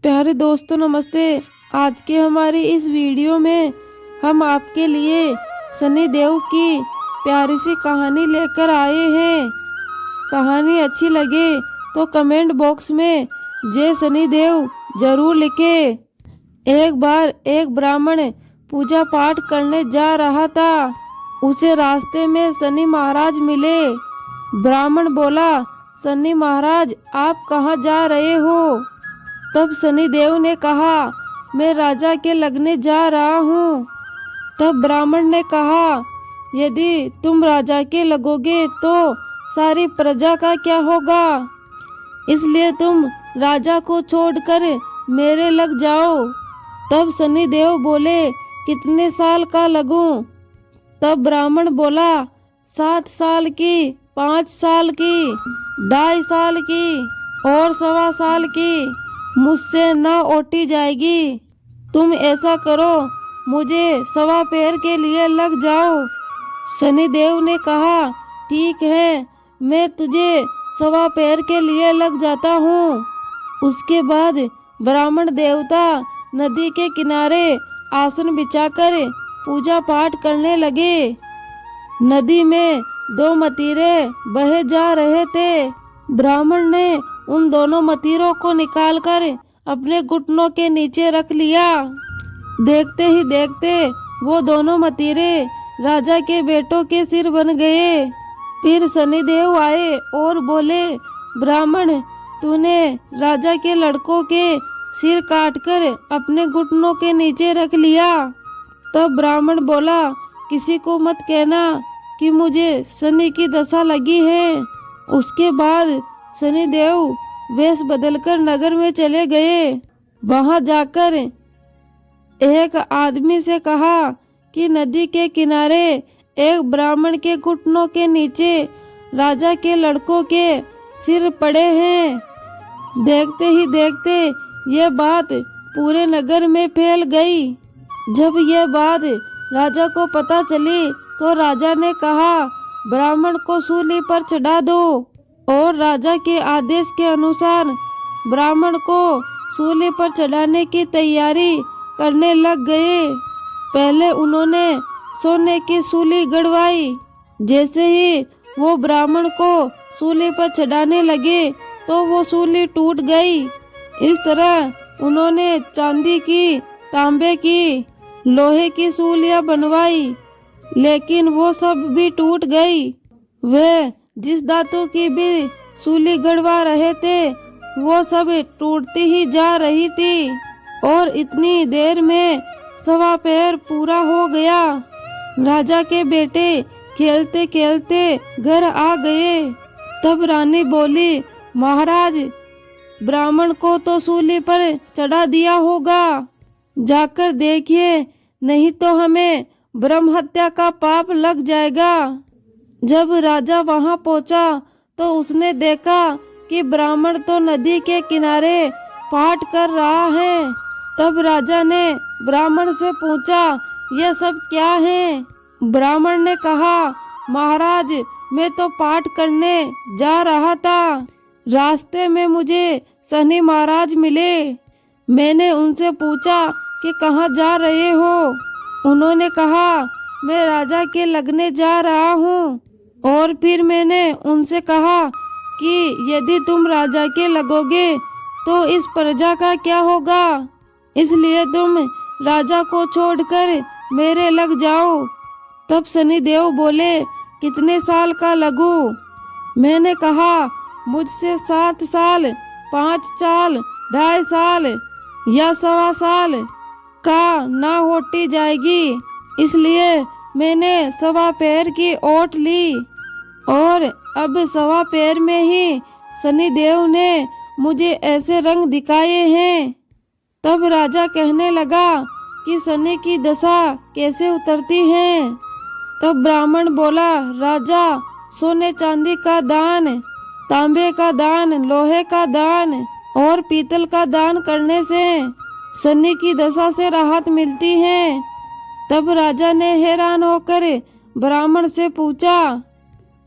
प्यारे दोस्तों नमस्ते। आज के हमारी इस वीडियो में हम आपके लिए सनी देओल की प्यारी सी कहानी लेकर आए हैं। कहानी अच्छी लगे तो कमेंट बॉक्स में जय सनी देओल जरूर लिखें। एक बार एक ब्राह्मण पूजा पाठ करने जा रहा था। उसे रास्ते में सनी महाराज मिले। ब्राह्मण बोला, सनी महाराज आप कहाँ जा रहे हो? तब सनी देओल ने कहा, मैं राजा के लगने जा रहा हूँ। तब ब्राह्मण ने कहा, यदि तुम राजा के लगोगे तो सारी प्रजा का क्या होगा? इसलिए तुम राजा को छोड़कर मेरे लग जाओ। तब सनी देओल बोले, कितने साल का लगूं? तब ब्राह्मण बोला, 7 साल की, 5 साल की, 2.5 साल की और 1.25 साल की। मुझसे न ओटी जाएगी। तुम ऐसा करो, मुझे 1.25 पैर के लिए लग जाओ। सनी देओल ने कहा, ठीक है, मैं तुझे 1.25 पैर के लिए लग जाता हूँ। उसके बाद ब्राह्मण देवता नदी के किनारे आसन बिछाकर पूजा पाठ करने लगे। नदी में 2 मतीरे बहे जा रहे थे। ब्राह्मण ने उन दोनों मतीरों को निकालकर अपने घुटनों के नीचे रख लिया। देखते ही देखते वो दोनों मतीरे राजा के बेटों के सिर बन गए। फिर सनी देओल आए और बोले, ब्राह्मण तूने राजा के लड़कों के सिर काटकर अपने घुटनों के नीचे रख लिया। तब ब्राह्मण बोला, किसी को मत कहना कि मुझे सनी की दशा लगी है। उसके बाद सनी देओल वेश बदलकर नगर में चले गए। वहां जाकर एक आदमी से कहा कि नदी के किनारे एक ब्राह्मण के घुटनों के नीचे राजा के लड़कों के सिर पड़े हैं। देखते ही देखते ये बात पूरे नगर में फैल गई। जब यह बात राजा को पता चली तो राजा ने कहा, ब्राह्मण को सूली पर चढ़ा दो। और राजा के आदेश के अनुसार ब्राह्मण को सूली पर चढ़ाने की तैयारी करने लग गए। पहले उन्होंने सोने की सूली गड़वाई। जैसे ही वो ब्राह्मण को सूली पर चढ़ाने लगे तो वो सूली टूट गई। इस तरह उन्होंने चांदी की, तांबे की, लोहे की सूलियां बनवाई, लेकिन वो सब भी टूट गई। वे जिस धातु की भी सूली गड़वा रहे थे वो सब टूटती ही जा रही थी। और इतनी देर में 1.25 पैर पूरा हो गया। राजा के बेटे खेलते खेलते घर आ गए। तब रानी बोली, महाराज ब्राह्मण को तो सूली पर चढ़ा दिया होगा, जाकर देखिए, नहीं तो हमें ब्रह्म हत्या का पाप लग जाएगा। जब राजा वहां पहुंचा तो उसने देखा कि ब्राह्मण तो नदी के किनारे पाठ कर रहा है। तब राजा ने ब्राह्मण से पूछा, यह सब क्या है? ब्राह्मण ने कहा, महाराज मैं तो पाठ करने जा रहा था। रास्ते में मुझे सनी महाराज मिले। मैंने उनसे पूछा कि कहाँ जा रहे हो? उन्होंने कहा, मैं राजा के लगने जा रहा हूँ। और फिर मैंने उनसे कहा कि यदि तुम राजा के लगोगे तो इस प्रजा का क्या होगा? इसलिए तुम राजा को छोड़कर मेरे लग जाओ। तब सनी देओल बोले, कितने साल का लगूं? मैंने कहा, मुझसे 7 साल, 5 साल, 2.5 साल या 1.25 साल का ना होटी जाएगी। इसलिए मैंने 1.25 पैर की ओट ली। और अब 1.25 पैर में ही सनी देओल ने मुझे ऐसे रंग दिखाए हैं। तब राजा कहने लगा कि सनी की दशा कैसे उतरती है। तब ब्राह्मण बोला, राजा सोने चांदी का दान, तांबे का दान, लोहे का दान और पीतल का दान करने से सनी की दशा से राहत मिलती है। तब राजा ने हैरान होकर ब्राह्मण से पूछा,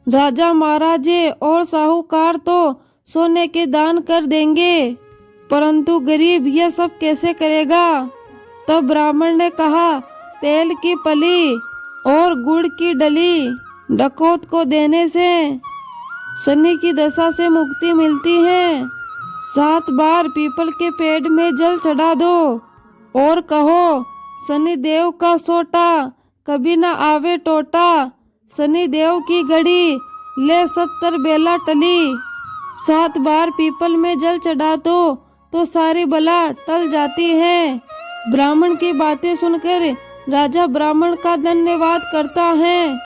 राजा महाराजे और साहूकार तो सोने के दान कर देंगे, परंतु गरीब यह सब कैसे करेगा। तब ब्राह्मण ने कहा, तेल की पली और गुड़ की डली डकैत को देने से शनि की दशा से मुक्ति मिलती है। 7 बार पीपल के पेड़ में जल चढ़ा दो और कहो, शनि देव का सोटा कभी न आवे टोटा। शनि देव की घड़ी ले 70 बेला टली। 7 बार पीपल में जल चढ़ा दो तो सारी बला टल जाती है। ब्राह्मण की बातें सुनकर राजा ब्राह्मण का धन्यवाद करता है।